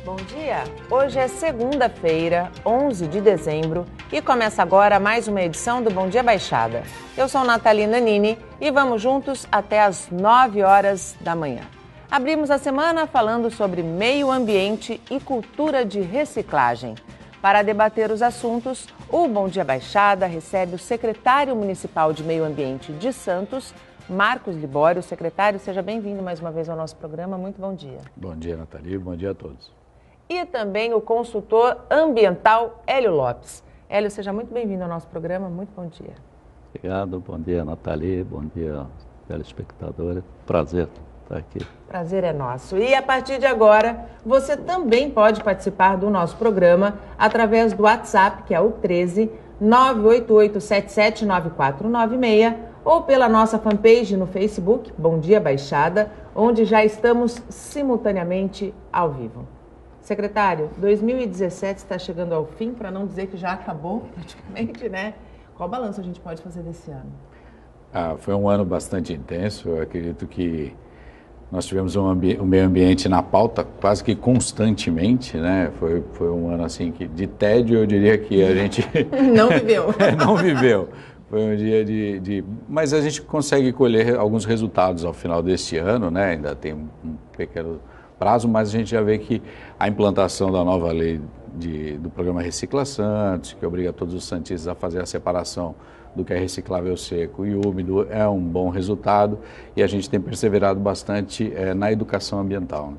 Bom dia! Hoje é segunda-feira, 11 de dezembro e começa agora mais uma edição do Bom Dia Baixada. Eu sou Natalina Nini e vamos juntos até às 9 horas da manhã. Abrimos a semana falando sobre meio ambiente e cultura de reciclagem. Para debater os assuntos, o Bom Dia Baixada recebe o secretário municipal de Meio Ambiente de Santos, Marcos Libório. Secretário, seja bem-vindo mais uma vez ao nosso programa. Muito bom dia. Bom dia, Nathalie. Bom dia a todos. E também o consultor ambiental Hélio Lopes. Hélio, seja muito bem-vindo ao nosso programa. Muito bom dia. Obrigado. Bom dia, Nathalie. Bom dia, telespectadores. Prazer estar aqui. Prazer é nosso. E a partir de agora, você também pode participar do nosso programa através do WhatsApp, que é o 13 988779496, ou pela nossa fanpage no Facebook, Bom Dia Baixada, onde já estamos simultaneamente ao vivo. Secretário, 2017 está chegando ao fim, para não dizer que já acabou praticamente, né? Qual balanço a gente pode fazer desse ano? Foi um ano bastante intenso. Eu acredito que nós tivemos o meio ambiente na pauta quase que constantemente, né? Foi um ano assim que de tédio eu diria que a gente não viveu. Não viveu. Foi um dia mas a gente consegue colher alguns resultados ao final deste ano, né? Ainda tem um pequeno prazo, mas a gente já vê que a implantação da nova lei do programa Recicla Santos, que obriga todos os santistas a fazer a separação do que é reciclável seco e úmido, é um bom resultado e a gente tem perseverado bastante na educação ambiental. Né?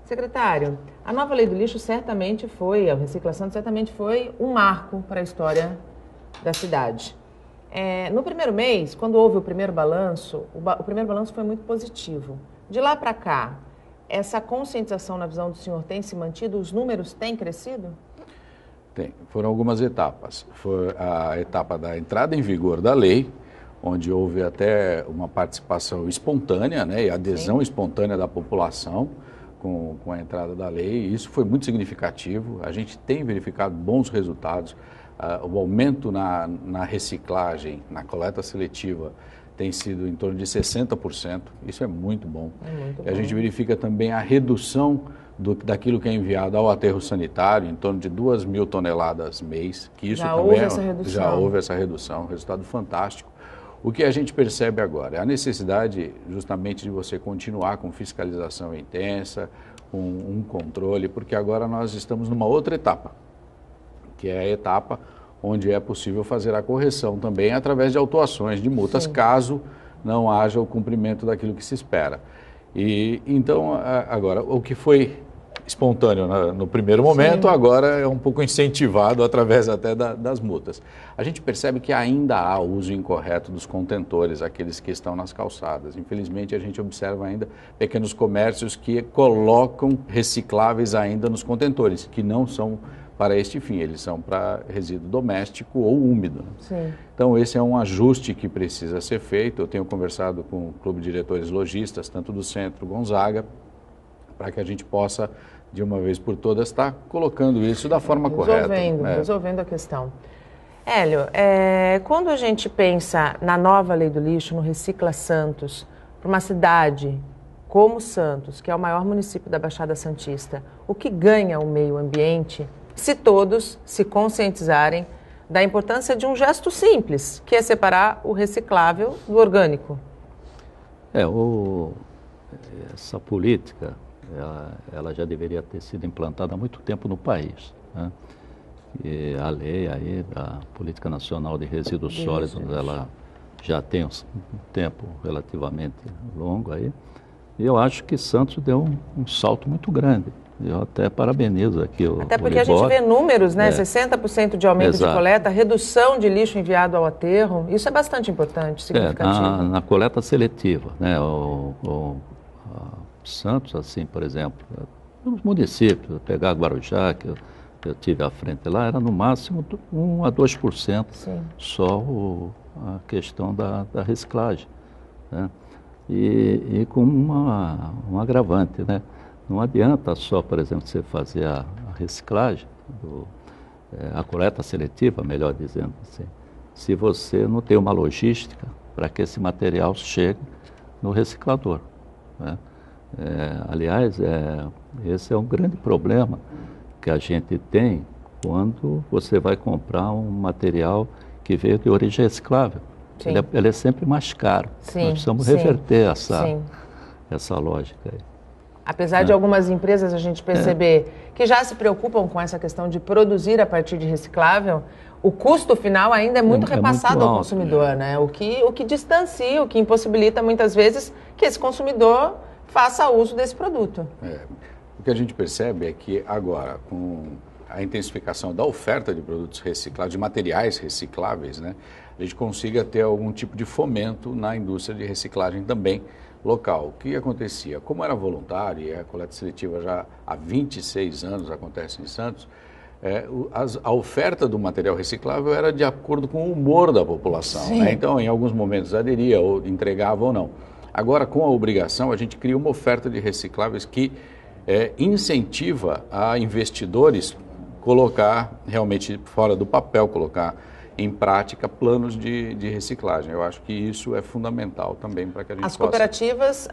Secretário, a nova lei do lixo certamente a Recicla Santos certamente foi um marco para a história da cidade. No primeiro mês, quando houve o primeiro balanço, o primeiro balanço foi muito positivo. De lá para cá, essa conscientização na visão do senhor tem se mantido? Os números têm crescido? Tem. Foram algumas etapas. Foi a etapa da entrada em vigor da lei, onde houve até uma participação espontânea, né, e adesão Sim. espontânea da população com a entrada da lei. E isso foi muito significativo. A gente tem verificado bons resultados. O aumento na reciclagem, na coleta seletiva, tem sido em torno de 60%, isso é muito bom. Muito e a bom. gente verifica também a redução daquilo que é enviado ao aterro sanitário, em torno de 2.000 toneladas mês, que isso já também houve essa redução. Já houve essa redução, um resultado fantástico. O que a gente percebe agora é a necessidade justamente de você continuar com fiscalização intensa, com um controle, porque agora nós estamos numa outra etapa, que é a etapa onde é possível fazer a correção também através de autuações de multas, Sim. caso não haja o cumprimento daquilo que se espera. E então, agora, o que foi espontâneo no primeiro momento, Sim. agora é um pouco incentivado através até das multas. A gente percebe que ainda há uso incorreto dos contentores, aqueles que estão nas calçadas. Infelizmente, a gente observa ainda pequenos comércios que colocam recicláveis ainda nos contentores, que não são para este fim, eles são para resíduo doméstico ou úmido. Sim. Então, esse é um ajuste que precisa ser feito. Eu tenho conversado com o Clube de Diretores Lojistas, tanto do Centro Gonzaga, para que a gente possa, de uma vez por todas, estar colocando isso da forma correta. Resolvendo a questão. Hélio, quando a gente pensa na nova lei do lixo, no Recicla Santos, para uma cidade como Santos, que é o maior município da Baixada Santista, o que ganha o meio ambiente se todos se conscientizarem da importância de um gesto simples, que é separar o reciclável do orgânico? Essa política, ela já deveria ter sido implantada há muito tempo no país, né? E a lei aí da Política Nacional de Resíduos Sólidos, ela já tem um tempo relativamente longo aí, e eu acho que Santos deu um salto muito grande. Eu até parabenizo aqui o Até porque Libório. A gente vê números, né? 60% de aumento Exato. de coleta, redução de lixo enviado ao aterro. Isso é bastante importante, significativo. Na coleta seletiva, né? Santos, assim, por exemplo, nos municípios, pegar Guarujá, que eu tive à frente lá, era no máximo 1 a 2%. Sim. Só a questão da reciclagem, né? E com um agravante, né? Não adianta só, por exemplo, você fazer a reciclagem, a coleta seletiva, melhor dizendo assim, se você não tem uma logística para que esse material chegue no reciclador, né? Aliás, esse é um grande problema que a gente tem quando você vai comprar um material que veio de origem reciclável. Ele é sempre mais caro. Sim, nós precisamos reverter essa lógica aí. Apesar de algumas empresas a gente perceber que já se preocupam com essa questão de produzir a partir de reciclável, o custo final ainda é muito repassado muito alto, ao consumidor, né? O que distancia, o que impossibilita muitas vezes que esse consumidor faça uso desse produto. O que a gente percebe é que agora, com a intensificação da oferta de produtos recicláveis, de materiais recicláveis, né, a gente consiga ter algum tipo de fomento na indústria de reciclagem também local. O que acontecia? Como era voluntário, e a coleta seletiva já há 26 anos acontece em Santos, a oferta do material reciclável era de acordo com o humor da população, né? Então, em alguns momentos aderia ou entregava ou não. Agora, com a obrigação, a gente cria uma oferta de recicláveis que incentiva a investidores colocar realmente fora do papel, colocar em prática planos de reciclagem. Eu acho que isso é fundamental também para que a gente possa... As cooperativas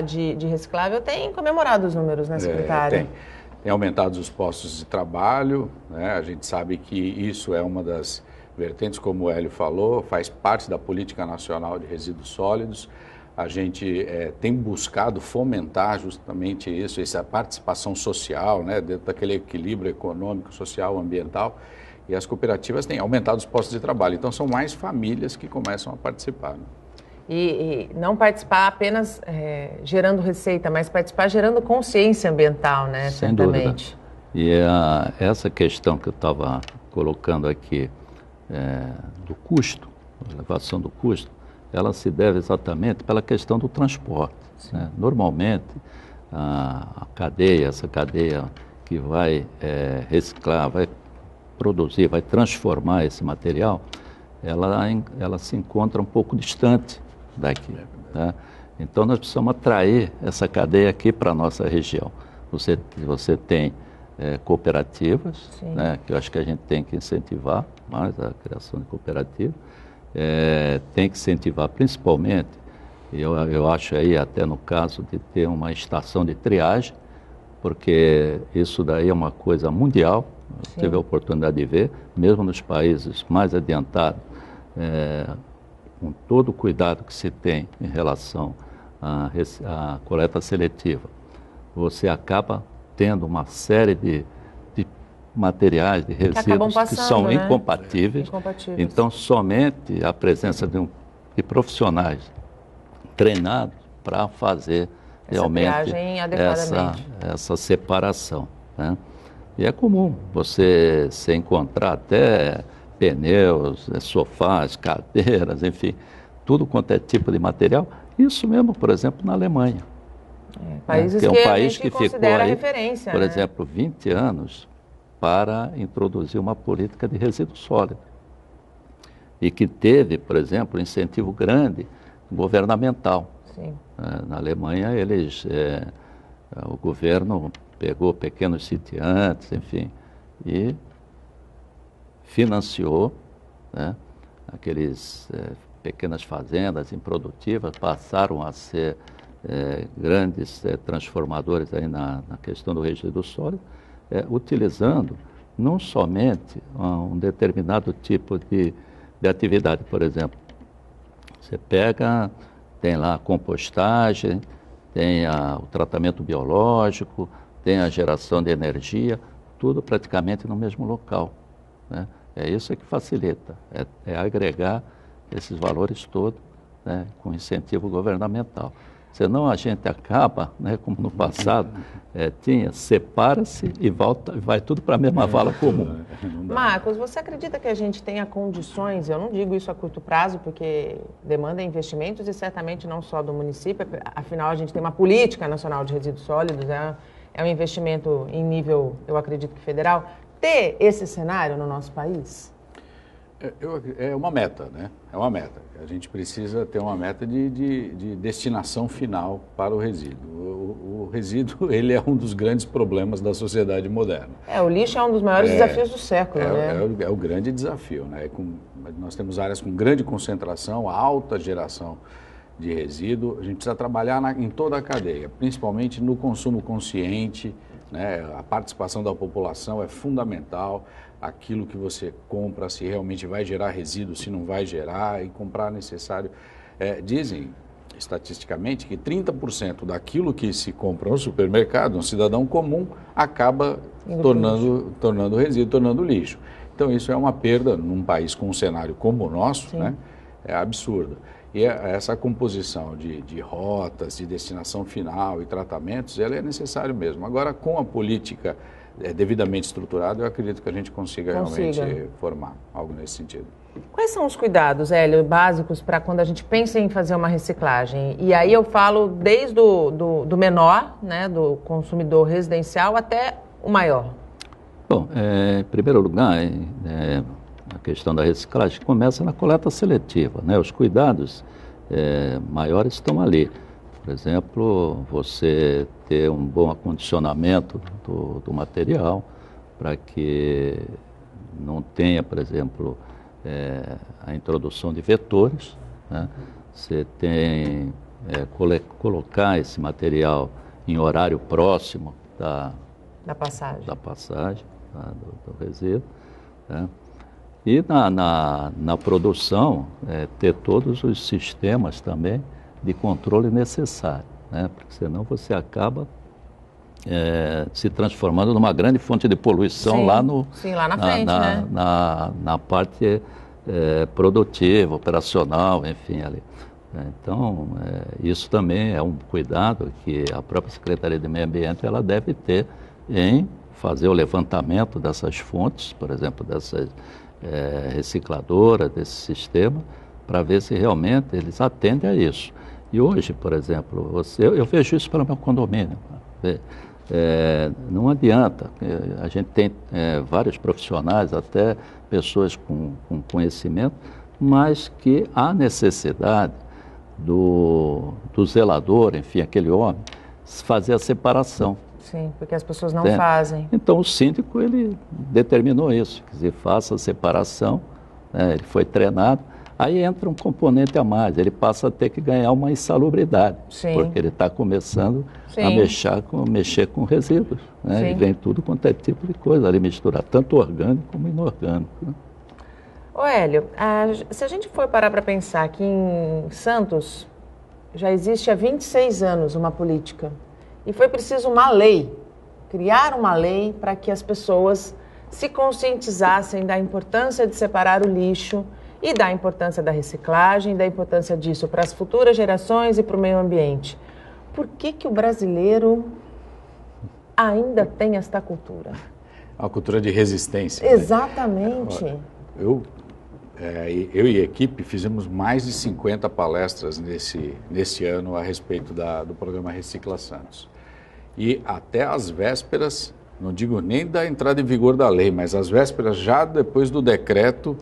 de reciclável têm comemorado os números, né, secretário? Tem aumentado os postos de trabalho, né? A gente sabe que isso é uma das vertentes, como o Hélio falou, faz parte da Política Nacional de Resíduos Sólidos. A gente tem buscado fomentar justamente isso, essa participação social, né, dentro daquele equilíbrio econômico, social, ambiental, e as cooperativas têm aumentado os postos de trabalho. Então, são mais famílias que começam a participar. Né? E não participar apenas gerando receita, mas participar gerando consciência ambiental, né, sem certamente. Dúvida. E essa questão que eu estava colocando aqui, do custo, a elevação do custo, ela se deve exatamente pela questão do transporte. Né? Normalmente, essa cadeia que vai reciclar, vai produzir, vai transformar esse material, ela se encontra um pouco distante daqui. Tá? Então, nós precisamos atrair essa cadeia aqui para a nossa região. Você tem cooperativas, né, que eu acho que a gente tem que incentivar mais a criação de cooperativas. Tem que incentivar principalmente, eu acho aí até no caso de ter uma estação de triagem, porque isso daí é uma coisa mundial, eu tive a oportunidade de ver, mesmo nos países mais adiantados, com todo o cuidado que se tem em relação à coleta seletiva, você acaba tendo uma série de materiais, de resíduos que são incompatíveis. Então, somente a presença de profissionais treinados para fazer realmente essa separação. Né? E é comum você se encontrar até pneus, sofás, cadeiras, enfim, tudo quanto é tipo de material. Isso mesmo, por exemplo, na Alemanha. Países que é um país que ficou aí, referência, por exemplo, 20 anos para introduzir uma política de resíduo sólido. E que teve, por exemplo, um incentivo grande governamental. Na Alemanha, o governo pegou pequenos sitiantes, enfim, e financiou, né, aqueles pequenas fazendas improdutivas, passaram a ser grandes transformadores aí na questão do resíduo sólido, utilizando não somente um determinado tipo de atividade. Por exemplo, você tem lá a compostagem, tem o tratamento biológico, tem a geração de energia, tudo praticamente no mesmo local. Né? É isso que facilita, agregar esses valores todos, né, com incentivo governamental. Senão a gente acaba, né, como no passado, separa-se e vai tudo para a mesma vala comum. Marcos, você acredita que a gente tenha condições, eu não digo isso a curto prazo, porque demanda investimentos e certamente não só do município, afinal a gente tem uma política nacional de resíduos sólidos, é um investimento em nível, eu acredito que federal, ter esse cenário no nosso país? É uma meta, né? É uma meta. A gente precisa ter uma meta de destinação final para o resíduo. O resíduo, ele é um dos grandes problemas da sociedade moderna. O lixo é um dos maiores desafios do século, né? É o grande desafio, né? Nós temos áreas com grande concentração, alta geração de resíduo, a gente precisa trabalhar em toda a cadeia, principalmente no consumo consciente, né? A participação da população é fundamental, aquilo que você compra, se realmente vai gerar resíduo, se não vai gerar, e comprar necessário. Dizem, estatisticamente, que 30% daquilo que se compra no supermercado, um cidadão comum, acaba tornando resíduo, tornando lixo. Então, isso é uma perda num país com um cenário como o nosso, né? É absurdo. E essa composição de rotas, de destinação final e tratamentos, ela é necessário mesmo. Agora, com a política devidamente estruturada, eu acredito que a gente consiga realmente formar algo nesse sentido. Quais são os cuidados, Hélio, básicos para quando a gente pensa em fazer uma reciclagem? E aí eu falo desde do menor, né, do consumidor residencial, até o maior. Bom, em primeiro lugar, a questão da reciclagem começa na coleta seletiva, né? Os cuidados maiores estão ali. Por exemplo, você ter um bom acondicionamento do material para que não tenha, por exemplo, a introdução de vetores, né? Você tem colocar esse material em horário próximo da passagem do resíduo, né? E na produção, ter todos os sistemas também de controle necessário, né? Porque senão você acaba se transformando numa grande fonte de poluição lá na frente, né? Na parte produtiva, operacional, enfim, ali. Então, isso também é um cuidado que a própria Secretaria de Meio Ambiente ela deve ter em fazer o levantamento dessas fontes, por exemplo, dessas recicladoras, desse sistema, para ver se realmente eles atendem a isso. E hoje, por exemplo, eu vejo isso pelo meu condomínio. Não adianta, a gente tem vários profissionais, até pessoas com conhecimento, mas que há necessidade do zelador, enfim, aquele homem, fazer a separação. Sim, porque as pessoas não fazem. Então o síndico, ele determinou isso, quer dizer, faça a separação, ele foi treinado, aí entra um componente a mais, ele passa a ter que ganhar uma insalubridade, porque ele está começando a mexer com resíduos, né? E vem tudo quanto é tipo de coisa ali misturar, tanto orgânico como inorgânico, né? Ô Hélio, se a gente for parar para pensar que em Santos já existe há 26 anos uma política e foi preciso uma lei, criar uma lei para que as pessoas se conscientizassem da importância de separar o lixo e da importância da reciclagem, da importância disso para as futuras gerações e para o meio ambiente. Por que o brasileiro ainda tem esta cultura? Uma cultura de resistência. Exatamente. Né? Eu e a equipe fizemos mais de 50 palestras nesse ano a respeito do programa Recicla Santos. E até as vésperas, não digo nem da entrada em vigor da lei, mas as vésperas já depois do decreto,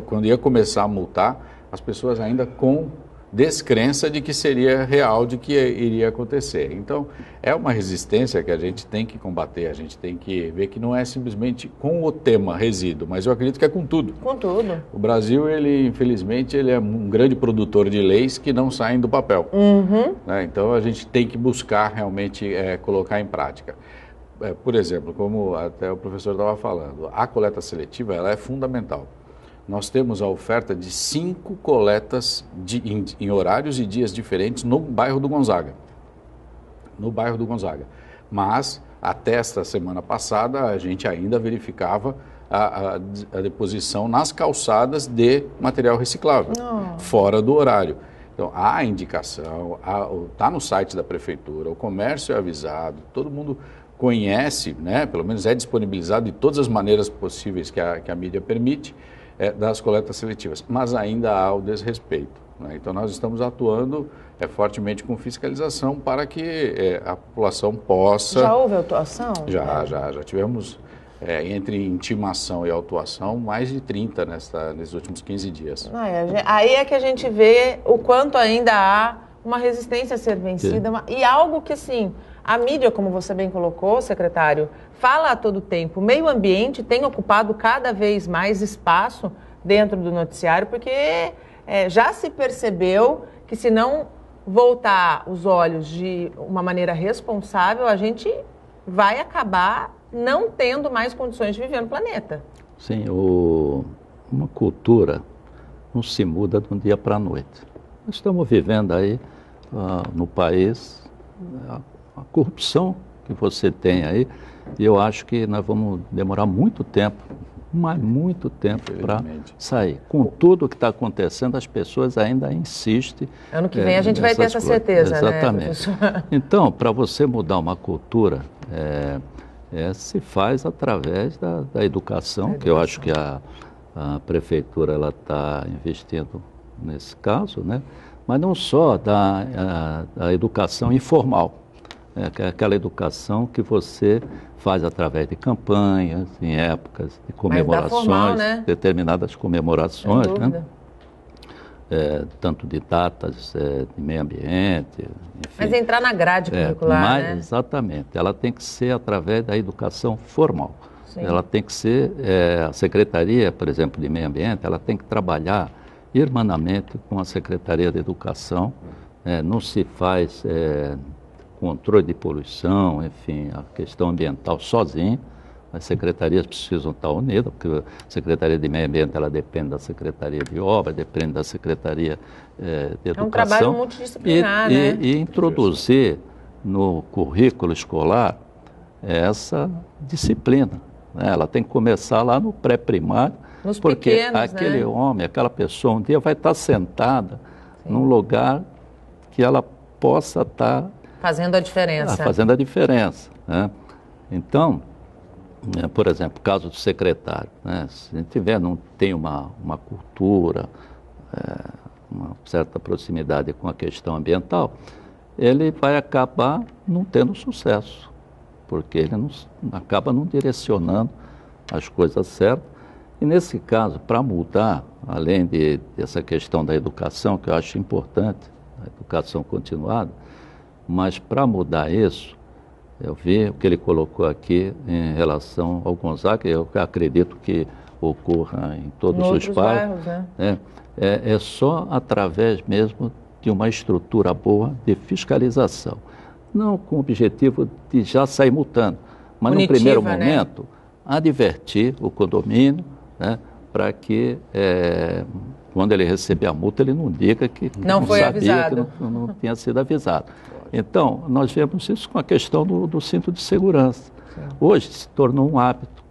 quando ia começar a multar, as pessoas ainda com descrença de que seria real, de que iria acontecer. Então, é uma resistência que a gente tem que combater, a gente tem que ver que não é simplesmente com o tema resíduo, mas eu acredito que é com tudo. Com tudo. O Brasil, infelizmente, ele é um grande produtor de leis que não saem do papel. Né? Então, a gente tem que buscar realmente colocar em prática. Por exemplo, como até o professor estava falando, a coleta seletiva ela é fundamental. Nós temos a oferta de 5 coletas em horários e dias diferentes no bairro do Gonzaga. Mas, até esta semana passada, a gente ainda verificava a deposição nas calçadas de material reciclável, fora do horário. Então, há a indicação, está no site da prefeitura, o comércio é avisado, todo mundo conhece, né, pelo menos é disponibilizado de todas as maneiras possíveis que a mídia permite, das coletas seletivas, mas ainda há o desrespeito, né? Então nós estamos atuando fortemente com fiscalização para que a população possa... Já houve autuação? Já tivemos, entre intimação e autuação, mais de 30 nesses últimos 15 dias. Aí é que a gente vê o quanto ainda há uma resistência a ser vencida, e algo que, assim, a mídia, como você bem colocou, secretário, fala a todo tempo. O meio ambiente tem ocupado cada vez mais espaço dentro do noticiário, porque já se percebeu que que se não voltar os olhos de uma maneira responsável, a gente vai acabar não tendo mais condições de viver no planeta. Sim, uma cultura não se muda de um dia para a noite. Nós estamos vivendo aí no país a corrupção que você tem aí, e eu acho que nós vamos demorar muito tempo, mas muito tempo para sair. Com tudo o que está acontecendo, as pessoas ainda insistem. Ano que vem a gente vai ter essa certeza, exatamente, né? Então, para você mudar uma cultura, se faz através da educação, que eu acho que a prefeitura está investindo nesse caso, né? Mas não só da educação informal, que é aquela educação que você faz através de campanhas, em épocas de comemorações, formal, né? Determinadas comemorações, né? Tanto de datas de meio ambiente, enfim. Mas entrar na grade curricular, né? Exatamente, ela tem que ser através da educação formal. Sim. Ela tem que ser, a Secretaria, por exemplo, de Meio Ambiente, ela tem que trabalhar irmanamente com a Secretaria de Educação, não se faz controle de poluição, enfim, a questão ambiental sozinho. As secretarias precisam estar unidas, porque a Secretaria de Meio Ambiente ela depende da Secretaria de Obras, depende da Secretaria de Educação. É um trabalho multidisciplinar, né? E introduzir no currículo escolar essa disciplina, né? Ela tem que começar lá no pré-primário, porque pequenos, aquele né? homem, aquela pessoa, um dia vai estar sentada num lugar que ela possa estar fazendo a diferença. Fazendo a diferença, né? Então, por exemplo, caso do secretário, né? Se a gente não tem uma cultura, uma certa proximidade com a questão ambiental, ele vai acabar não tendo sucesso, porque ele acaba não direcionando as coisas certas. E nesse caso, para mudar, além dessa questão da educação, que eu acho importante, a educação continuada, mas para mudar isso, eu vi o que ele colocou aqui em relação ao Gonzaga, eu acredito que ocorra em todos os bairros, né? É só através mesmo de uma estrutura boa de fiscalização. Não com o objetivo de já sair multando, mas no primeiro momento, advertir o condomínio, né, para que quando ele receber a multa, ele não diga que não foi sabia, avisado. que não tinha sido avisado. Então, nós vemos isso com a questão do cinto de segurança. Sim. Hoje se tornou um hábito.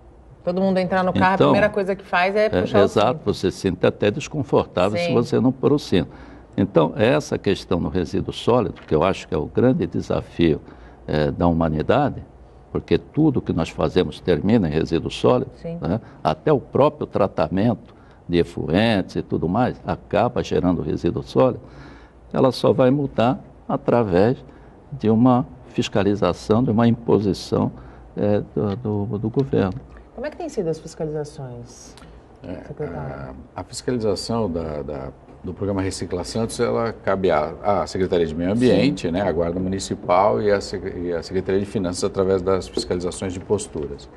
Todo mundo entrar no carro, a primeira coisa que faz é puxar o cinto. Exato, você se sente até desconfortável Sim. se você não pôr o cinto. Então, essa questão no resíduo sólido, que eu acho que é o grande desafio da humanidade, porque tudo que nós fazemos termina em resíduo sólido, né? Até o próprio tratamento de efluentes e tudo mais acaba gerando resíduo sólido, ela só vai mudar através de uma fiscalização, de uma imposição do governo. Como é que tem sido as fiscalizações, secretário? A fiscalização do programa Recicla Santos, ela cabe à Secretaria de Meio Ambiente, né, a Guarda Municipal e a Secretaria de Finanças através das fiscalizações de posturas.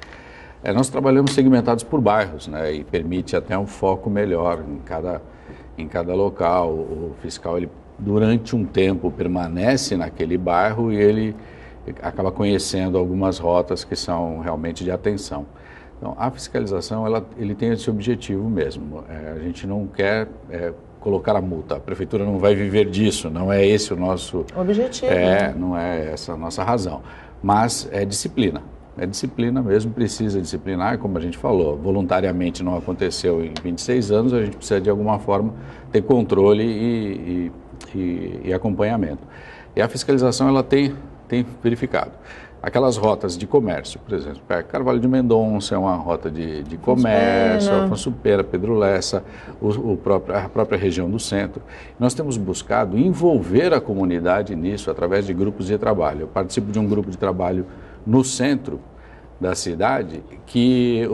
Nós trabalhamos segmentados por bairros, né, e permite até um foco melhor em cada local. O fiscal, ele, durante um tempo, permanece naquele bairro e ele acaba conhecendo algumas rotas que são realmente de atenção. Então, a fiscalização, ele tem esse objetivo mesmo. A gente não quer colocar a multa. A prefeitura não vai viver disso, não é esse o nosso objetivo. Né? Não é essa a nossa razão. Mas é disciplina. É disciplina mesmo, precisa disciplinar, como a gente falou, voluntariamente não aconteceu em 26 anos, a gente precisa de alguma forma ter controle e acompanhamento. E a fiscalização, ela tem verificado. Aquelas rotas de comércio, por exemplo, Carvalho de Mendonça é uma rota de comércio, Afonso Pena, Pedro Lessa, a própria região do centro. Nós temos buscado envolver a comunidade nisso através de grupos de trabalho. Eu participo de um grupo de trabalho no centro da cidade que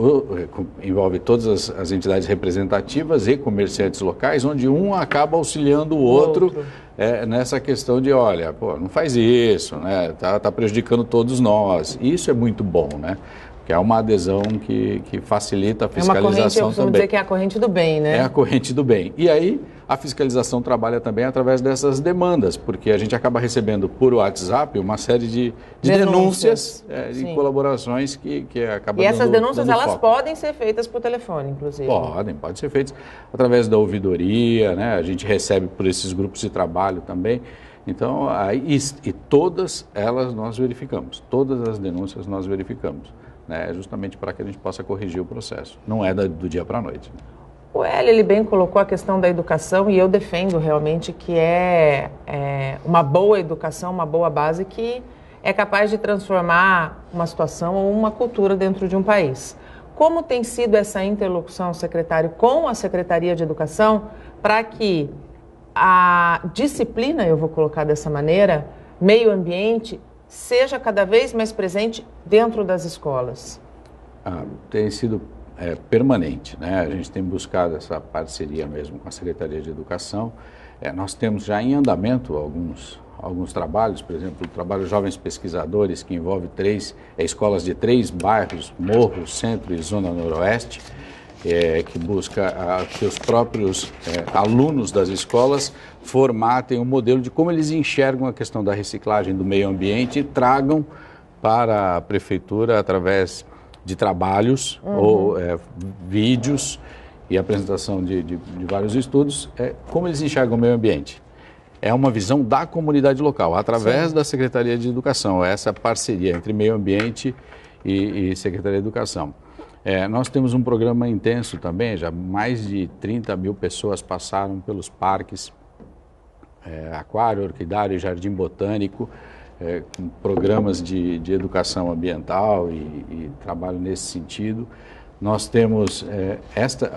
envolve todas as entidades representativas e comerciantes locais, onde um acaba auxiliando o outro. Nessa questão de, não faz isso, né? Tá prejudicando todos nós. E isso é muito bom, né? Porque que é uma adesão que facilita a fiscalização também. É uma corrente, eu costumo dizer que é a corrente do bem, né? É a corrente do bem. E aí a fiscalização trabalha também através dessas demandas, porque a gente acaba recebendo por WhatsApp uma série de denúncias de colaborações que acabam E essas denúncias, dando elas foco. podem ser feitas por telefone, inclusive? Podem ser feitas através da ouvidoria, né? A gente recebe por esses grupos de trabalho também. Então, e todas elas nós verificamos, todas as denúncias nós verificamos, né? Justamente para que a gente possa corrigir o processo. Não é do dia para a noite. Né? O Hélio, ele bem colocou a questão da educação e eu defendo realmente que é uma boa educação, uma boa base que é capaz de transformar uma situação ou uma cultura dentro de um país. Como tem sido essa interlocução, secretário, com a Secretaria de Educação para que a disciplina, eu vou colocar dessa maneira, meio ambiente, seja cada vez mais presente dentro das escolas? Tem sido permanente, né? A gente tem buscado essa parceria mesmo com a Secretaria de Educação. Nós temos já em andamento alguns trabalhos, por exemplo, o trabalho Jovens Pesquisadores, que envolve escolas de 3 bairros, Morro, Centro e Zona Noroeste, que busca que os próprios alunos das escolas formatem um modelo de como eles enxergam a questão da reciclagem do meio ambiente e tragam para a prefeitura, através de trabalhos ou vídeos e apresentação de vários estudos, como eles enxergam o meio ambiente. É uma visão da comunidade local, através da Secretaria de Educação, essa parceria entre meio ambiente e Secretaria de Educação. Nós temos um programa intenso também, já mais de 30 mil pessoas passaram pelos parques, Aquário, Orquidário e Jardim Botânico, com programas de educação ambiental e trabalho nesse sentido. Nós temos,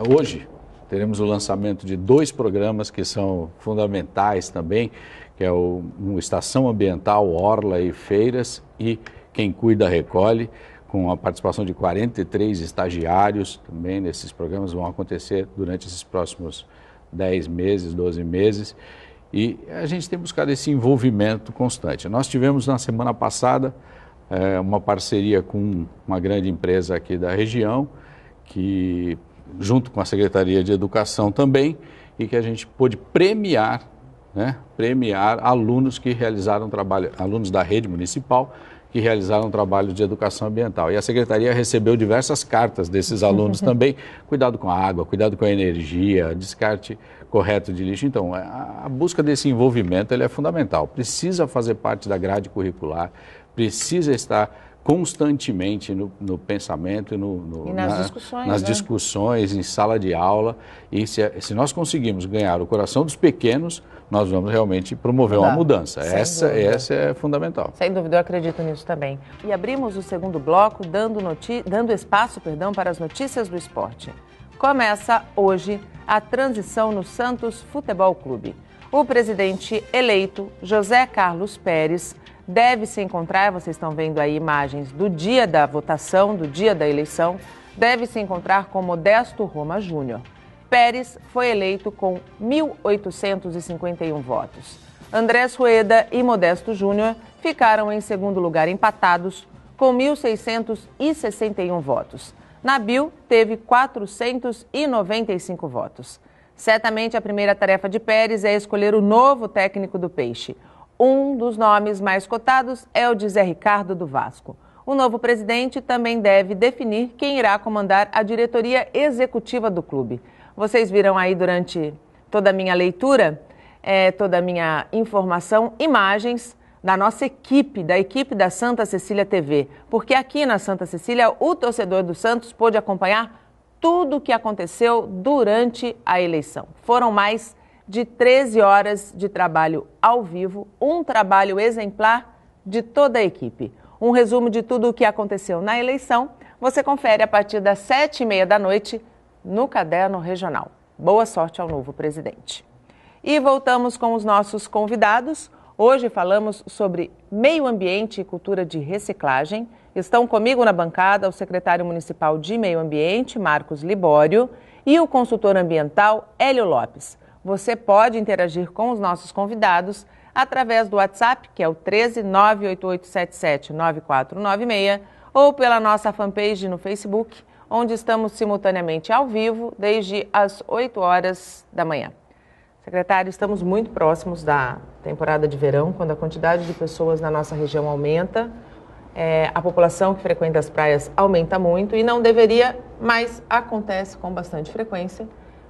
hoje, teremos o lançamento de 2 programas que são fundamentais também, que é o Estação Ambiental, Orla e Feiras e Quem Cuida Recolhe, com a participação de 43 estagiários também nesses programas, vão acontecer durante esses próximos 10 meses, 12 meses. E a gente tem buscado esse envolvimento constante. Nós tivemos na semana passada uma parceria com uma grande empresa aqui da região, que junto com a Secretaria de Educação também, e que a gente pôde premiar alunos que realizaram trabalho, alunos da rede municipal, que realizaram trabalho de educação ambiental. E a Secretaria recebeu diversas cartas desses alunos também, cuidado com a água, cuidado com a energia, descarte correto de lixo. Então, a busca desse envolvimento é fundamental, precisa fazer parte da grade curricular, precisa estar constantemente no pensamento e nas discussões, em sala de aula. E se nós conseguirmos ganhar o coração dos pequenos, nós vamos realmente promover uma mudança. Essa é fundamental. Sem dúvida, eu acredito nisso também. E abrimos o segundo bloco dando espaço para as notícias do esporte. Começa hoje a transição no Santos Futebol Clube. O presidente eleito, José Carlos Pérez, deve se encontrar, vocês estão vendo aí imagens do dia da votação, do dia da eleição, deve se encontrar com Modesto Roma Júnior. Pérez foi eleito com 1.851 votos. Andrés Rueda e Modesto Júnior ficaram em segundo lugar empatados com 1.661 votos. Nabil teve 495 votos. Certamente a primeira tarefa de Pérez é escolher o novo técnico do Peixe. Um dos nomes mais cotados é o de Zé Ricardo do Vasco. O novo presidente também deve definir quem irá comandar a diretoria executiva do clube. Vocês viram aí durante toda a minha leitura, toda a minha informação, imagens da nossa equipe, da equipe da Santa Cecília TV. Porque aqui na Santa Cecília, o torcedor do Santos pôde acompanhar tudo o que aconteceu durante a eleição. Foram mais de 13 horas de trabalho ao vivo, um trabalho exemplar de toda a equipe. Um resumo de tudo o que aconteceu na eleição, você confere a partir das 7h30 da noite no Caderno Regional. Boa sorte ao novo presidente. E voltamos com os nossos convidados. Hoje falamos sobre meio ambiente e cultura de reciclagem. Estão comigo na bancada o secretário municipal de Meio Ambiente, Marcos Libório, e o consultor ambiental, Hélio Lopes. Você pode interagir com os nossos convidados através do WhatsApp, que é o 13 98877 9496, ou pela nossa fanpage no Facebook, onde estamos simultaneamente ao vivo desde as 8 horas da manhã. Secretário, estamos muito próximos da temporada de verão, quando a quantidade de pessoas na nossa região aumenta, a população que frequenta as praias aumenta muito e não deveria, mas acontece com bastante frequência,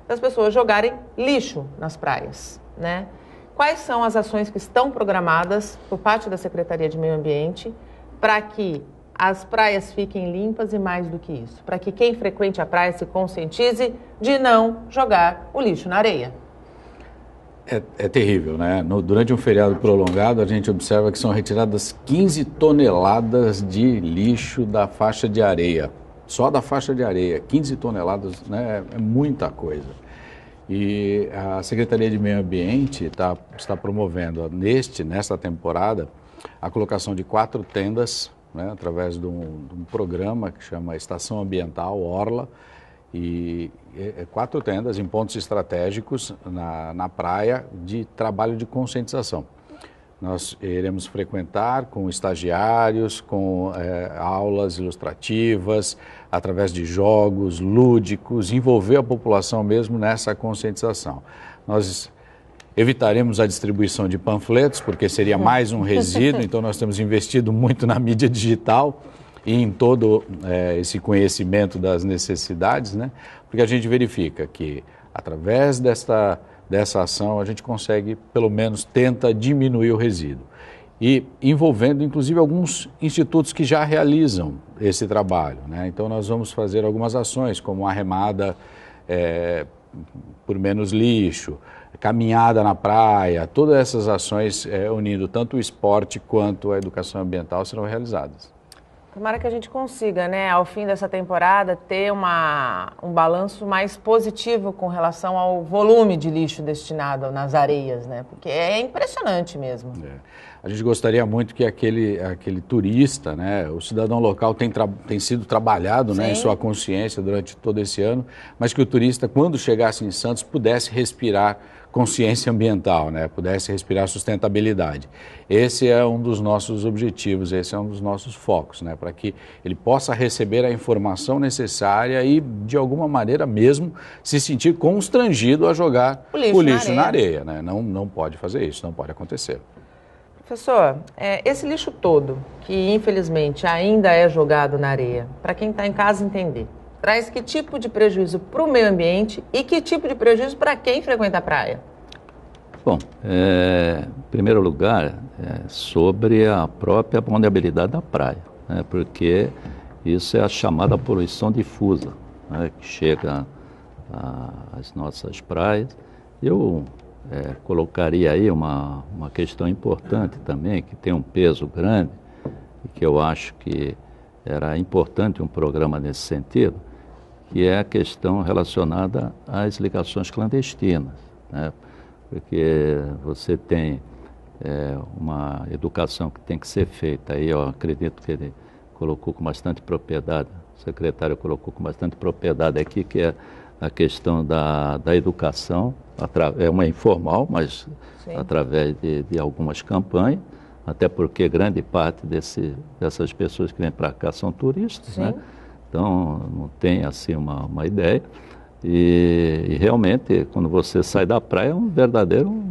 das pessoas jogarem lixo nas praias, né? Quais são as ações que estão programadas por parte da Secretaria de Meio Ambiente para que as praias fiquem limpas e mais do que isso, para que quem frequente a praia se conscientize de não jogar o lixo na areia? É terrível, né? Durante um feriado prolongado, a gente observa que são retiradas 15 toneladas de lixo da faixa de areia. Só da faixa de areia, 15 toneladas, né? É muita coisa. E a Secretaria de Meio Ambiente está promovendo, nesta temporada, a colocação de 4 tendas, né? Através de um programa que chama Estação Ambiental Orla, e 4 tendas em pontos estratégicos na praia de trabalho de conscientização. Nós iremos frequentar com estagiários, com aulas ilustrativas, através de jogos lúdicos, envolver a população mesmo nessa conscientização. Nós evitaremos a distribuição de panfletos, porque seria mais um resíduo, então nós temos investido muito na mídia digital e em todo esse conhecimento das necessidades, né? Porque a gente verifica que, através dessa ação, a gente consegue, pelo menos, tenta diminuir o resíduo. E envolvendo, inclusive, alguns institutos que já realizam esse trabalho, né? Então, nós vamos fazer algumas ações, como a remada por menos lixo, caminhada na praia, todas essas ações unindo tanto o esporte quanto a educação ambiental serão realizadas. Tomara que a gente consiga, né, ao fim dessa temporada, ter um balanço mais positivo com relação ao volume de lixo destinado nas areias, né? Porque é impressionante mesmo. A gente gostaria muito que aquele turista, né, o cidadão local tem sido trabalhado, né, em sua consciência durante todo esse ano, mas que o turista, quando chegasse em Santos, pudesse respirar consciência ambiental, né? Pudesse respirar sustentabilidade. Esse é um dos nossos objetivos, esse é um dos nossos focos, né? Para que ele possa receber a informação necessária e, de alguma maneira mesmo, se sentir constrangido a jogar o lixo na areia, né? Não pode fazer isso, não pode acontecer. Professor, esse lixo todo, que infelizmente ainda é jogado na areia, para quem está em casa entender, traz que tipo de prejuízo para o meio ambiente e que tipo de prejuízo para quem frequenta a praia? Bom, em primeiro lugar, sobre a própria vulnerabilidade da praia, né? Porque isso é a chamada poluição difusa, né? Que chega às nossas praias. Eu colocaria aí uma questão importante também, que tem um peso grande, e que eu acho que era importante um programa nesse sentido, que é a questão relacionada às ligações clandestinas, né? Porque você tem uma educação que tem que ser feita, aí eu acredito que ele colocou com bastante propriedade, o secretário colocou com bastante propriedade aqui, que é a questão da educação, é uma informal, mas através de algumas campanhas, até porque grande parte dessas pessoas que vêm para cá são turistas, né? Então não tem assim uma ideia. E realmente, quando você sai da praia, é um verdadeiro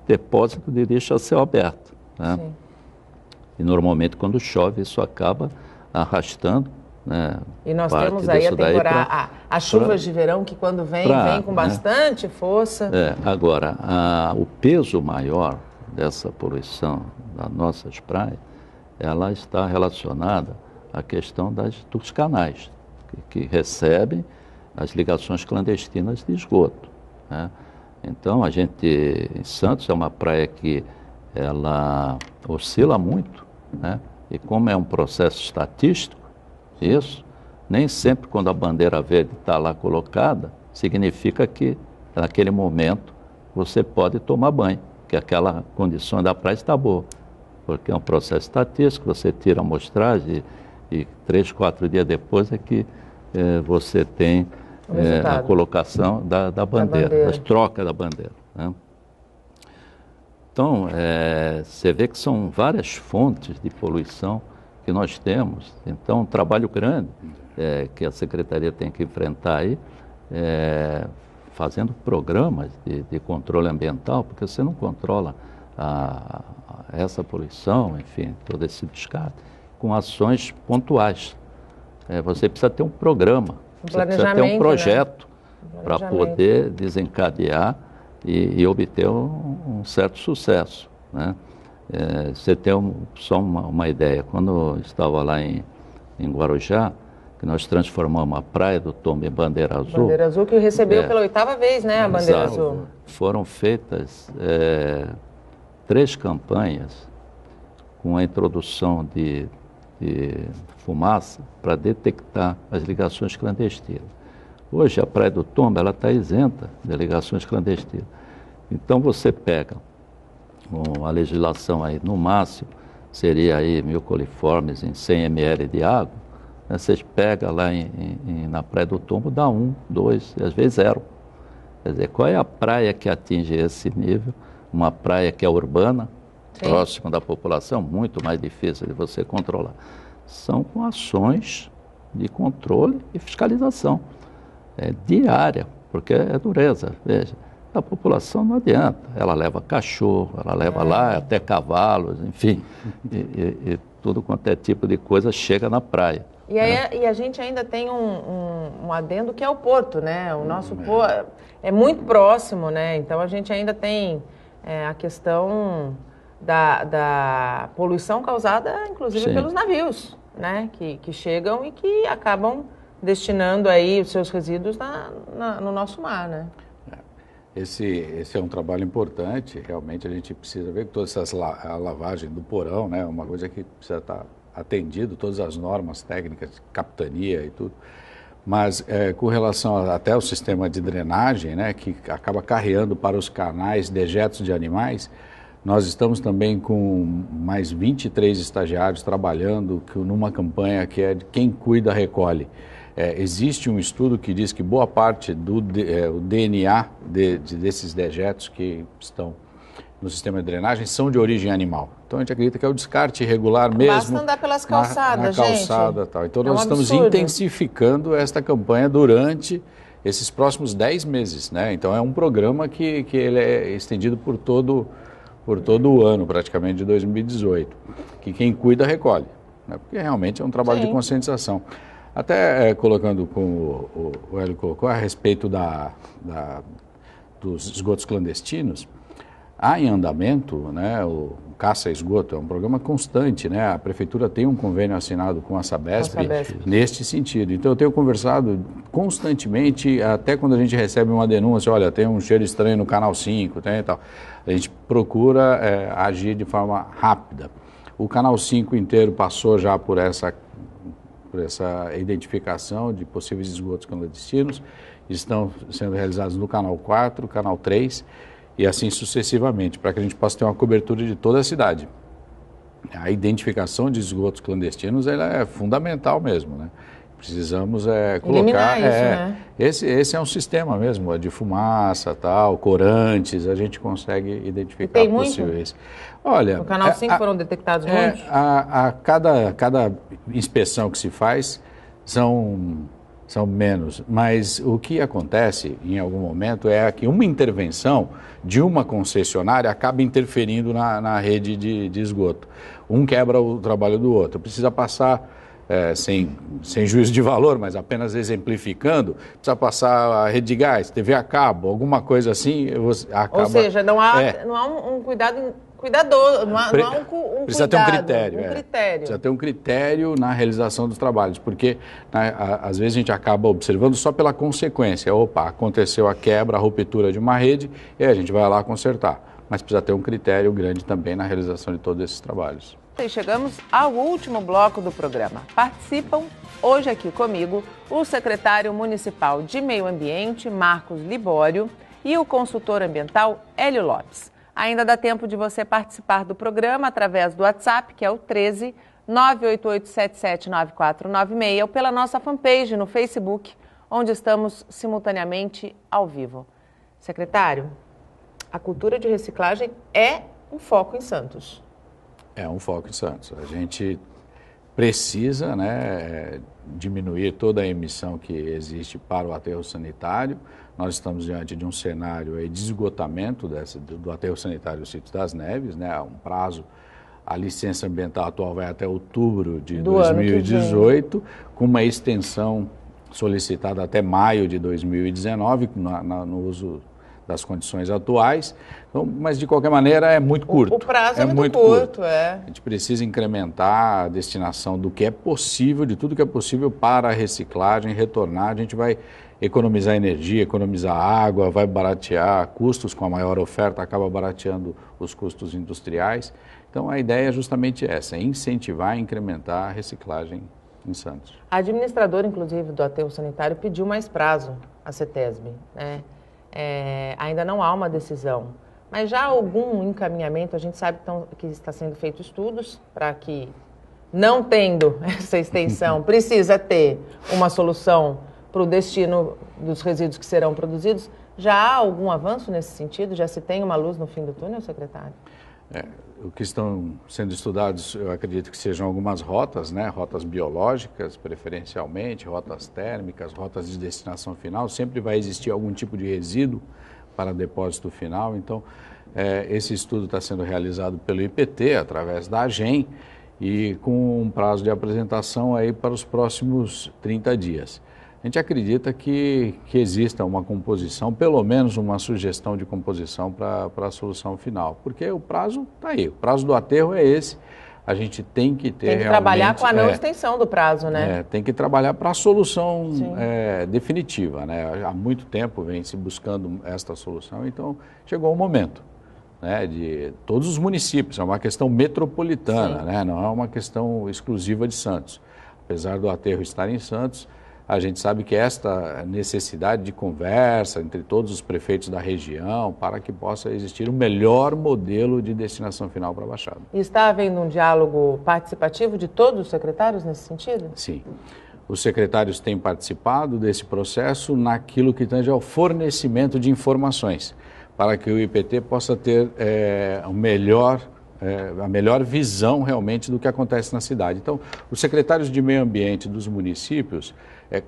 depósito de lixo a céu aberto, né? E normalmente quando chove isso acaba arrastando, né? E nós temos aí a temporada, as chuvas de verão que quando vem com bastante força. Agora, o peso maior dessa poluição das nossas praias, ela está relacionada à questão dos canais, que recebem as ligações clandestinas de esgoto, né? Então, a gente, em Santos, é uma praia que ela oscila muito, né? E como é um processo estatístico, isso, nem sempre quando a bandeira verde está lá colocada, significa que naquele momento você pode tomar banho, que aquela condição da praia está boa, porque é um processo estatístico, você tira a amostragem e 3, 4 dias depois é que você tem a colocação da bandeira, a troca da bandeira, né? Então, você vê que são várias fontes de poluição que que nós temos. Então, um trabalho grande que a Secretaria tem que enfrentar aí, fazendo programas de controle ambiental, porque você não controla essa poluição, enfim, todo esse descarte, com ações pontuais. Você precisa ter um programa, você precisa ter um projeto, né, para poder desencadear e obter um certo sucesso, né? Você tem só uma ideia, quando eu estava lá em Guarujá, que nós transformamos a Praia do Tombo em Bandeira Azul. Bandeira Azul que recebeu pela 8ª vez, né, a Bandeira Azul. Foram feitas 3 campanhas com a introdução de fumaça para detectar as ligações clandestinas. Hoje a Praia do Tombo está isenta de ligações clandestinas. Então você pega a legislação aí, no máximo, seria aí 1.000 coliformes em 100 ml de água, né? Vocês pegam lá na Praia do Tombo, dá 1, 2, e às vezes 0. Quer dizer, qual é a praia que atinge esse nível? Uma praia que é urbana, sim, próxima da população, muito mais difícil de você controlar. São com ações de controle e fiscalização diária, porque é dureza. Veja, a população não adianta, ela leva cachorro, ela leva lá até cavalos, enfim, e tudo quanto é tipo de coisa chega na praia. E, aí, e a gente ainda tem um adendo que é o porto, né? O nosso porto é muito próximo, né? Então a gente ainda tem a questão da poluição causada, inclusive, sim, pelos navios, né? Que chegam e que acabam destinando aí os seus resíduos no nosso mar, né? Esse é um trabalho importante, realmente a gente precisa ver que toda a lavagem do porão, né, uma coisa que precisa estar atendido, todas as normas técnicas, capitania e tudo, mas com relação até ao sistema de drenagem, né, que acaba carreando para os canais dejetos de animais, nós estamos também com mais 23 estagiários trabalhando numa campanha que é de quem cuida recolhe. Existe um estudo que diz que boa parte do DNA desses dejetos que estão no sistema de drenagem são de origem animal. Então a gente acredita que é o descarte irregular mesmo. Basta andar pelas calçadas, na calçada, tal. Então nós estamos intensificando esta campanha durante esses próximos 10 meses, né? Então é um programa que ele é estendido por todo o ano, praticamente, de 2018, que quem cuida recolhe, né? Porque realmente é um trabalho, sim, de conscientização. Até colocando como o Hélio colocou, a respeito dos esgotos clandestinos, há em andamento, né, o Caça-Esgoto, é um programa constante, né? A Prefeitura tem um convênio assinado com a Sabesp neste sentido. Então eu tenho conversado constantemente, até quando a gente recebe uma denúncia, olha, tem um cheiro estranho no Canal 5, tem e tal. A gente procura agir de forma rápida. O Canal 5 inteiro passou já por essa identificação de possíveis esgotos clandestinos, estão sendo realizados no Canal 4, Canal 3 e assim sucessivamente, para que a gente possa ter uma cobertura de toda a cidade. A identificação de esgotos clandestinos ela é fundamental mesmo, né? Precisamos colocar... isso, né? Esse é um sistema mesmo, de fumaça, tal, corantes, a gente consegue identificar possíveis. Olha, no Canal 5 foram detectados muitos? Cada inspeção que se faz são menos, mas o que acontece em algum momento é que uma intervenção de uma concessionária acaba interferindo na rede de esgoto. Um quebra o trabalho do outro. Precisa passar... sem juízo de valor, mas apenas exemplificando, precisa passar a rede de gás, TV a cabo, alguma coisa assim, acaba... Ou seja, não há um cuidado cuidadoso, não há um precisa cuidado, ter um critério. Precisa ter um critério na realização dos trabalhos, porque às vezes a gente acaba observando só pela consequência. Opa, aconteceu a quebra, a ruptura de uma rede, e aí a gente vai lá consertar. Mas precisa ter um critério grande também na realização de todos esses trabalhos. E chegamos ao último bloco do programa. Participam hoje aqui comigo o secretário municipal de Meio Ambiente, Marcos Libório, e o consultor ambiental, Hélio Lopes. Ainda dá tempo de você participar do programa através do WhatsApp, que é o 13 988779496, ou pela nossa fanpage no Facebook, onde estamos simultaneamente ao vivo. Secretário, a cultura de reciclagem é um foco em Santos. É um foco em Santos. A gente precisa, né, diminuir toda a emissão que existe para o aterro sanitário. Nós estamos diante de um cenário aí de esgotamento do aterro sanitário do Sítio das Neves, né, há um prazo. A licença ambiental atual vai até outubro de 2018, com uma extensão solicitada até maio de 2019, no uso das condições atuais. Então, mas, de qualquer maneira, é muito curto. O prazo é muito curto. A gente precisa incrementar a destinação do que é possível, de tudo que é possível para a reciclagem, retornar. A gente vai economizar energia, economizar água, vai baratear custos com a maior oferta, acaba barateando os custos industriais. Então, a ideia é justamente essa, incentivar e incrementar a reciclagem em Santos. A administradora, inclusive, do aterro sanitário pediu mais prazo à CETESB, né? Ainda não há uma decisão, mas já há algum encaminhamento. A gente sabe que está sendo feito estudos para que, não tendo essa extensão, precisa ter uma solução para o destino dos resíduos que serão produzidos. Já há algum avanço nesse sentido? Já se tem uma luz no fim do túnel, secretário? O que estão sendo estudados, eu acredito que sejam algumas rotas, né? Rotas biológicas, preferencialmente, rotas térmicas, rotas de destinação final. Sempre vai existir algum tipo de resíduo para depósito final. Então, esse estudo está sendo realizado pelo IPT, através da AGEM, e com um prazo de apresentação aí para os próximos 30 dias. A gente acredita que exista uma composição, pelo menos uma sugestão de composição para a solução final, porque o prazo está aí, o prazo do aterro é esse, a gente tem que ter realmente... trabalhar com a não extensão do prazo, né? Tem que trabalhar para a solução definitiva, né? Há muito tempo vem se buscando esta solução, então chegou o momento, né, de todos os municípios, é uma questão metropolitana, né? Não é uma questão exclusiva de Santos. Apesar do aterro estar em Santos, a gente sabe que esta necessidade de conversa entre todos os prefeitos da região para que possa existir o melhor modelo de destinação final para a Baixada. E está havendo um diálogo participativo de todos os secretários nesse sentido? Sim. Os secretários têm participado desse processo naquilo que tange ao fornecimento de informações, para que o IPT possa ter a melhor visão realmente do que acontece na cidade. Então, os secretários de meio ambiente dos municípios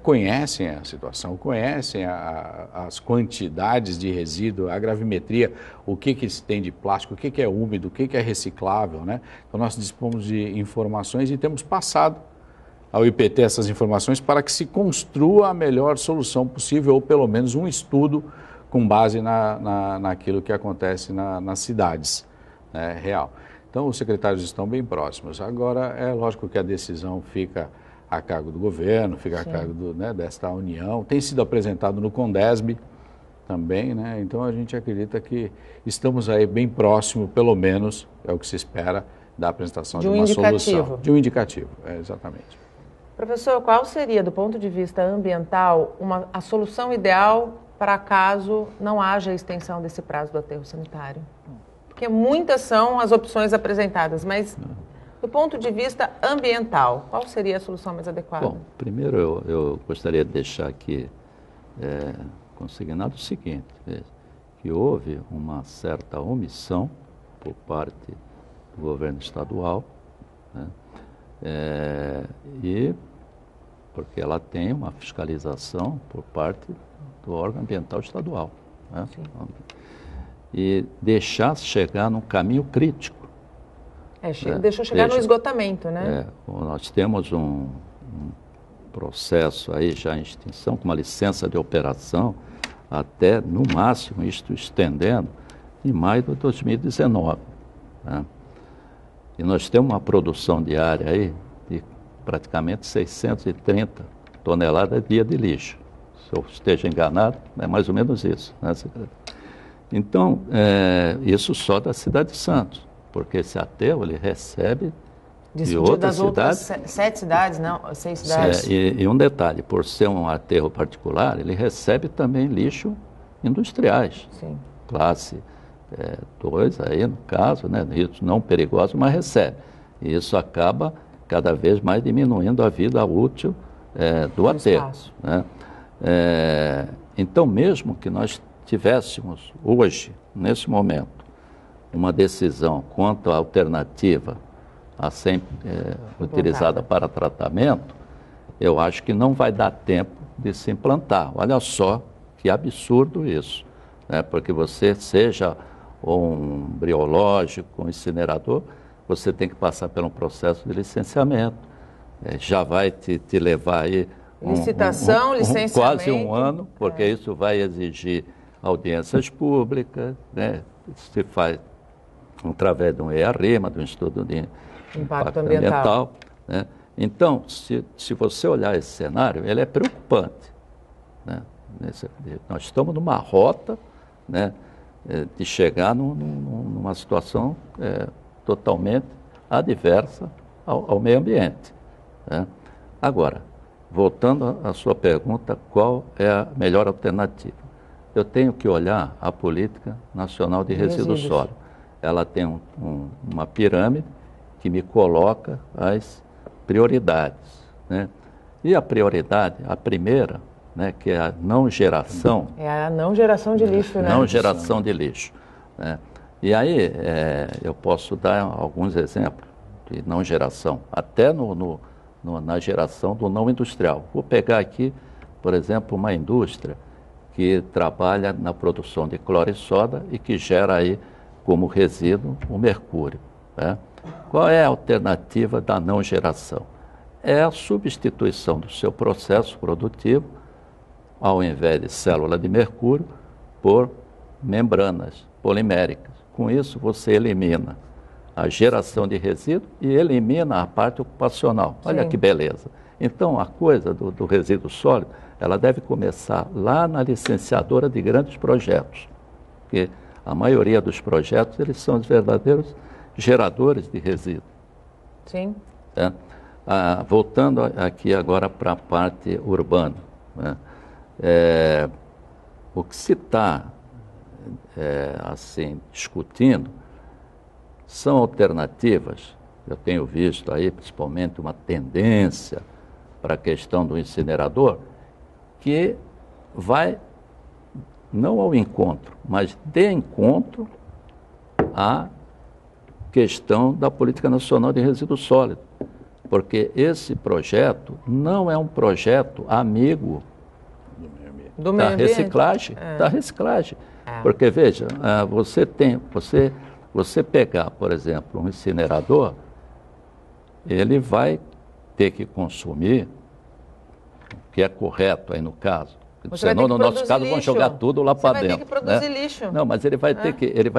conhecem a situação, conhecem as quantidades de resíduo, a gravimetria, o que se tem de plástico, o que é úmido, o que é reciclável, né? Então, nós dispomos de informações e temos passado ao IPT essas informações para que se construa a melhor solução possível, ou pelo menos um estudo com base naquilo que acontece nas cidades, né, real. Então, os secretários estão bem próximos. Agora, é lógico que a decisão fica a cargo do governo, fica a cargo desta união. Tem sido apresentado no Condesb também, né? Então, a gente acredita que estamos aí bem próximo, pelo menos, é o que se espera, da apresentação de uma solução. De um indicativo, exatamente. Professor, qual seria, do ponto de vista ambiental, a solução ideal para caso não haja extensão desse prazo do aterro sanitário? Porque muitas são as opções apresentadas, mas do ponto de vista ambiental, qual seria a solução mais adequada? Bom, primeiro eu gostaria de deixar aqui consignado o seguinte, que houve uma certa omissão por parte do governo estadual, né, e porque ela tem uma fiscalização por parte do órgão ambiental estadual, né? E deixar chegar num caminho crítico. Deixou chegar no esgotamento, né? Nós temos um processo aí já em extinção, com uma licença de operação, até, no máximo, isto estendendo, em maio de 2019. Né? E nós temos uma produção diária aí de praticamente 630 toneladas dia de lixo. Se eu esteja enganado, é mais ou menos isso, né, secretário? Então, isso só da cidade de Santos, porque esse aterro ele recebe de outras cidades. 7 cidades, não? 6 cidades. E um detalhe, por ser um aterro particular, ele recebe também lixo industriais. Sim. Classe 2 aí, no caso, né? Isso não perigoso, mas recebe. E isso acaba cada vez mais diminuindo a vida útil do aterro. Né? Então, mesmo que nós tivéssemos hoje, nesse momento, uma decisão quanto à alternativa a ser utilizada para tratamento, eu acho que não vai dar tempo de se implantar. Olha só que absurdo isso, né? Porque você seja um briológico, um incinerador, você tem que passar por um processo de licenciamento. Já vai te levar aí licitação, licenciamento. Quase um ano, porque isso vai exigir audiências públicas, né? Se faz através de um EARIMA, de um estudo de impacto ambiental, né? Então, se você olhar esse cenário, ele é preocupante, né? Nós estamos numa rota, né, de chegar numa situação totalmente adversa ao meio ambiente, né? Agora, voltando à sua pergunta, qual é a melhor alternativa? Eu tenho que olhar a Política Nacional de Resíduos Sólidos. Ela tem uma pirâmide que me coloca as prioridades, né? E a prioridade, a primeira, né, que é a não geração. É a não geração de lixo, né? Não geração de lixo, né? E aí eu posso dar alguns exemplos de não geração, até na geração do não industrial. Vou pegar aqui, por exemplo, uma indústria que trabalha na produção de cloro e soda e que gera aí como resíduo o mercúrio, né? Qual é a alternativa da não geração? É a substituição do seu processo produtivo, ao invés de célula de mercúrio, por membranas poliméricas. Com isso, você elimina a geração de resíduo e elimina a parte ocupacional. Olha que beleza. Então, a coisa do resíduo sólido, ela deve começar lá na licenciadora de grandes projetos, porque a maioria dos projetos, eles são os verdadeiros geradores de resíduo. Sim. Voltando aqui agora para a parte urbana, né? O que se está assim, discutindo são alternativas. Eu tenho visto aí, principalmente, uma tendência para a questão do incinerador, que vai não ao encontro, mas de encontro à questão da Política Nacional de Resíduos Sólidos. Porque esse projeto não é um projeto amigo da reciclagem. Da reciclagem. Porque, veja, você pegar, por exemplo, um incinerador, ele vai ter que consumir, o que é correto aí no caso. Senão, no nosso caso, vão jogar tudo lá para dentro. Vai ter que produzir lixo. Não, mas ele vai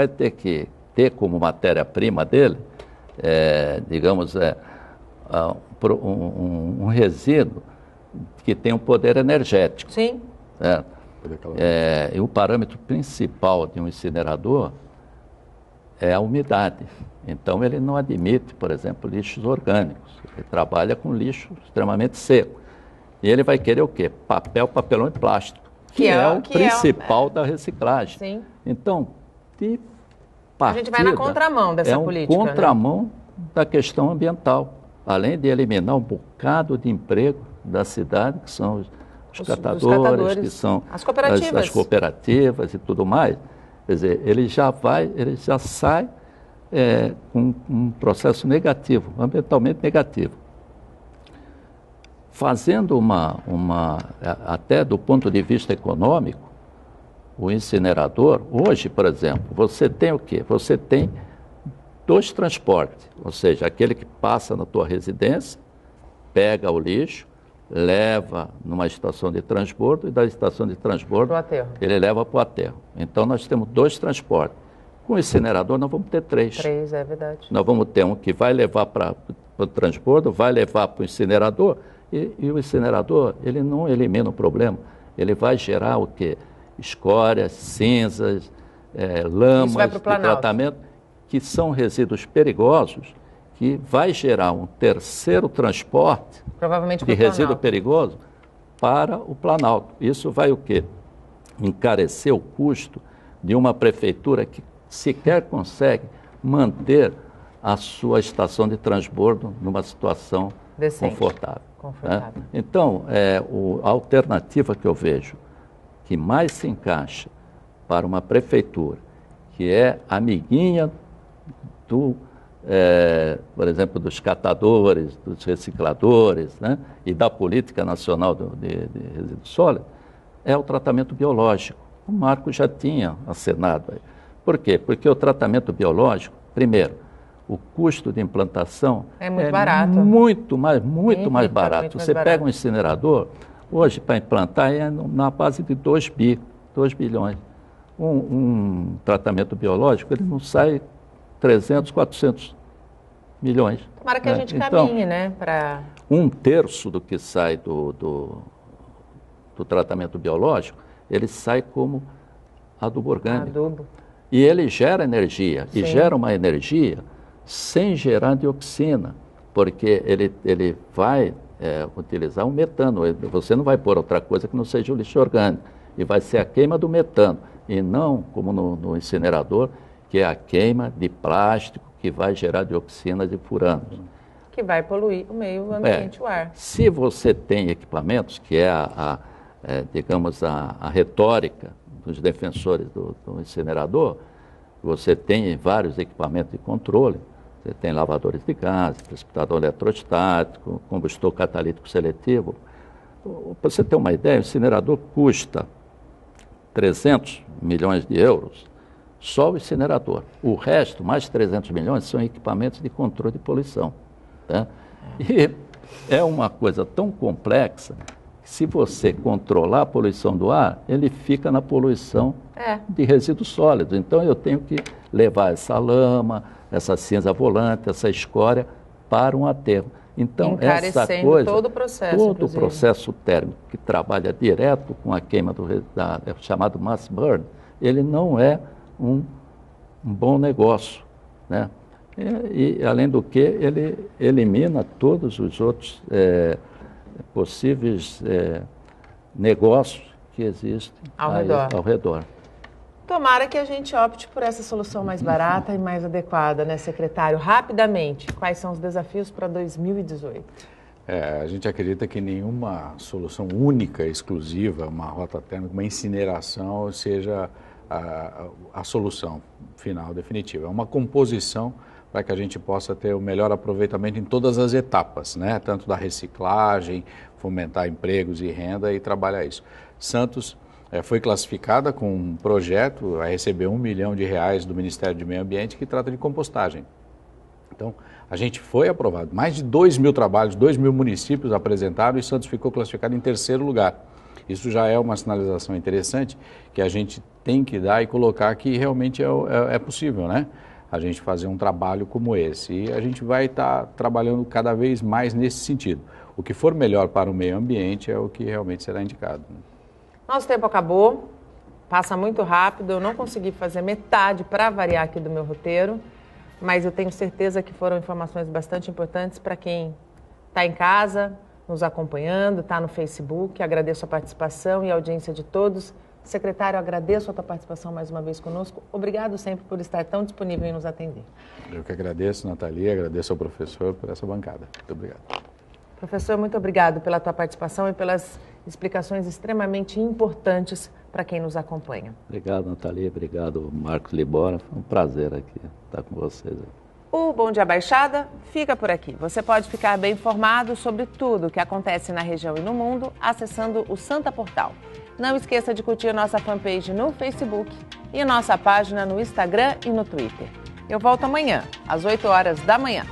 ter que ter como matéria-prima dele, digamos, um resíduo que tem um poder energético. Sim. E o parâmetro principal de um incinerador é a umidade. Então, ele não admite, por exemplo, lixos orgânicos. Ele trabalha com lixo extremamente seco. E ele vai querer o quê? Papel, papelão e plástico, que é o principal da reciclagem. Sim. Então, de partida, a gente vai na contramão dessa política. Contramão, né, da questão ambiental. Além de eliminar um bocado de emprego da cidade, que são os catadores, que são as cooperativas e tudo mais. Quer dizer, ele já sai com um processo negativo, ambientalmente negativo. Fazendo até do ponto de vista econômico, o incinerador, hoje, por exemplo, você tem o quê? Você tem dois transportes, ou seja, aquele que passa na tua residência, pega o lixo, leva numa estação de transbordo e da estação de transbordo ele leva para o aterro. Então, nós temos dois transportes. Com o incinerador, nós vamos ter três. Três, é verdade. Nós vamos ter um que vai levar para o transbordo, vai levar para o incinerador, e o incinerador, ele não elimina o problema. Ele vai gerar o quê? Escórias, cinzas, lamas de tratamento, que são resíduos perigosos, que vai gerar um terceiro transporte de resíduo perigoso para o Planalto. Isso vai o quê? Encarecer o custo de uma prefeitura que sequer consegue manter a sua estação de transbordo numa situação confortável. Né? Então, a alternativa que eu vejo que mais se encaixa para uma prefeitura, que é amiguinha do por exemplo, dos catadores, dos recicladores, né, e da Política Nacional de Resíduos Sólidos, é o tratamento biológico. O Marco já tinha acenado aí. Por quê? Porque o tratamento biológico, primeiro, o custo de implantação é muito barato. Muito mais barato. Você pega um incinerador, hoje, para implantar, é na base de 2 bilhões. Um tratamento biológico, ele não sai 300, 400 milhões. Tomara que a gente caminhe, né? Um terço do que sai do tratamento biológico, ele sai como adubo orgânico. Adubo. E ele gera energia. Sim. E gera uma energia sem gerar dioxina, porque ele vai utilizar um metano. Você não vai pôr outra coisa que não seja o lixo orgânico. E vai ser a queima do metano. E não como no incinerador, que é a queima de plástico que vai gerar dioxinas e furanos. Que vai poluir o meio ambiente, o ar. Se você tem equipamentos, que é digamos, a retórica dos defensores do incinerador, você tem vários equipamentos de controle. Você tem lavadores de gás, precipitador eletrostático, combustor catalítico seletivo. Para você ter uma ideia, o incinerador custa 300 milhões de euros, só o incinerador. O resto, mais 300 milhões, são equipamentos de controle de poluição. Tá? E é uma coisa tão complexa que, se você controlar a poluição do ar, ele fica na poluição de resíduos sólidos. Então, eu tenho que levar essa lama, essa cinza volante, essa escória para um aterro. Então, essa coisa, todo o processo térmico que trabalha direto com a queima chamado mass burn, ele não é um bom negócio, né? E além do que, ele elimina todos os outros possíveis negócios que existem ao redor. Tomara que a gente opte por essa solução mais barata e mais adequada, né, secretário? Rapidamente, quais são os desafios para 2018? A gente acredita que nenhuma solução única, exclusiva, uma rota térmica, uma incineração, seja a solução final, definitiva. É uma composição para que a gente possa ter o melhor aproveitamento em todas as etapas, né? Tanto da reciclagem, fomentar empregos e renda e trabalhar isso. Santos foi classificada com um projeto, vai receber R$1 milhão do Ministério do Meio Ambiente que trata de compostagem. Então, a gente foi aprovado. Mais de 2.000 trabalhos, 2.000 municípios apresentaram e Santos ficou classificado em 3º lugar. Isso já é uma sinalização interessante que a gente tem que dar e colocar que realmente é possível, né? A gente fazer um trabalho como esse. E a gente vai estar trabalhando cada vez mais nesse sentido. O que for melhor para o meio ambiente é o que realmente será indicado. Nosso tempo acabou, passa muito rápido, eu não consegui fazer metade para variar aqui do meu roteiro, mas eu tenho certeza que foram informações bastante importantes para quem está em casa, nos acompanhando, está no Facebook. Agradeço a participação e a audiência de todos. Secretário, agradeço a tua participação mais uma vez conosco. Obrigado sempre por estar tão disponível em nos atender. Eu que agradeço, Nathalie, agradeço ao professor por essa bancada. Muito obrigado. Professor, muito obrigado pela tua participação e pelas explicações extremamente importantes para quem nos acompanha. Obrigado, Nathalie. Obrigado, Marcos Libório. Foi um prazer aqui estar com vocês. O Bom Dia Baixada fica por aqui. Você pode ficar bem informado sobre tudo o que acontece na região e no mundo acessando o Santa Portal. Não esqueça de curtir nossa fanpage no Facebook e nossa página no Instagram e no Twitter. Eu volto amanhã, às 8 horas da manhã.